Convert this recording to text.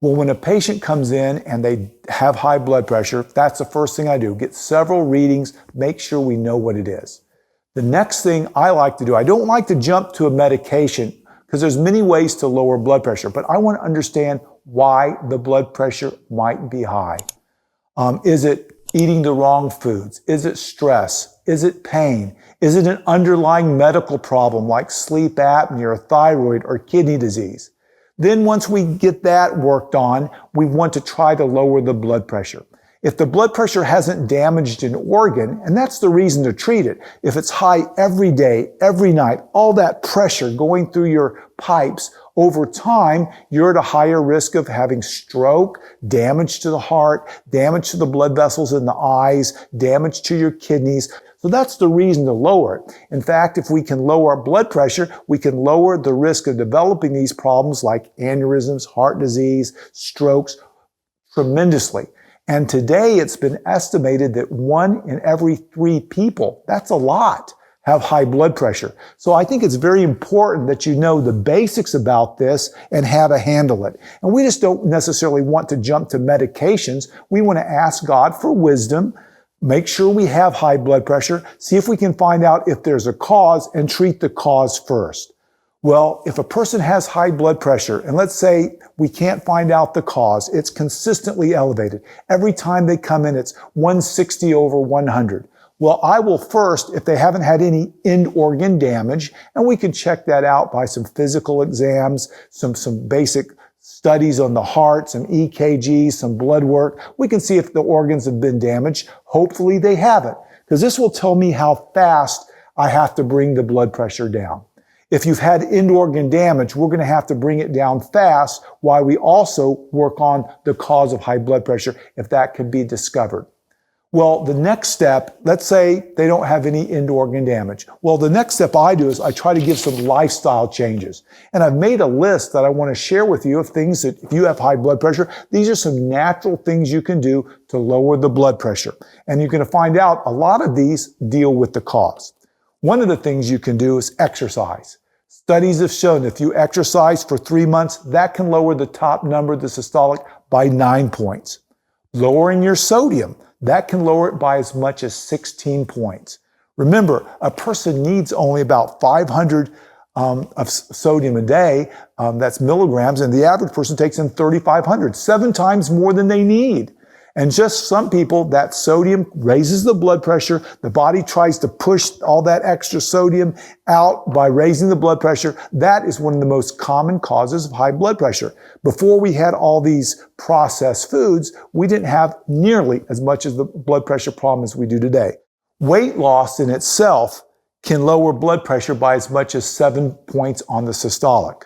Well, when a patient comes in and they have high blood pressure, that's the first thing I do. Get several readings, make sure we know what it is. The next thing I like to do, I don't like to jump to a medication because there's many ways to lower blood pressure, but I want to understand why the blood pressure might be high. Is it eating the wrong foods? Is it stress? Is it pain? Is it an underlying medical problem like sleep apnea or thyroid or kidney disease? Then once we get that worked on, we want to try to lower the blood pressure. If the blood pressure hasn't damaged an organ, and that's the reason to treat it, if it's high every day, every night, all that pressure going through your pipes, over time, you're at a higher risk of having stroke, damage to the heart, damage to the blood vessels in the eyes, damage to your kidneys. So that's the reason to lower it. In fact, if we can lower our blood pressure, we can lower the risk of developing these problems like aneurysms, heart disease, strokes tremendously. And today it's been estimated that 1 in every 3 people, that's a lot, have high blood pressure. So I think it's very important that you know the basics about this and how to handle it. And we just don't necessarily want to jump to medications. We want to ask God for wisdom, make sure we have high blood pressure, see if we can find out if there's a cause and treat the cause first. Well, if a person has high blood pressure, and let's say we can't find out the cause, it's consistently elevated. Every time they come in, it's 160 over 100. Well, I will first, if they haven't had any end organ damage, and we can check that out by some physical exams, some basic studies on the heart, some EKGs, some blood work. We can see if the organs have been damaged. Hopefully they haven't, because this will tell me how fast I have to bring the blood pressure down. If you've had end organ damage, we're going to have to bring it down fast while we also work on the cause of high blood pressure if that can be discovered. Well, the next step, let's say they don't have any end organ damage. Well, the next step I do is I try to give some lifestyle changes. And I've made a list that I want to share with you of things that if you have high blood pressure, these are some natural things you can do to lower the blood pressure. And you're going to find out a lot of these deal with the cause. One of the things you can do is exercise. Studies have shown if you exercise for 3 months, that can lower the top number, the systolic, by 9 points. Lowering your sodium, that can lower it by as much as 16 points. Remember, a person needs only about 500 of sodium a day, that's milligrams, and the average person takes in 3,500, 7 times more than they need. And just some people, that sodium raises the blood pressure. The body tries to push all that extra sodium out by raising the blood pressure. That is one of the most common causes of high blood pressure. Before we had all these processed foods, we didn't have nearly as much of the blood pressure problem as we do today. Weight loss in itself can lower blood pressure by as much as 7 points on the systolic.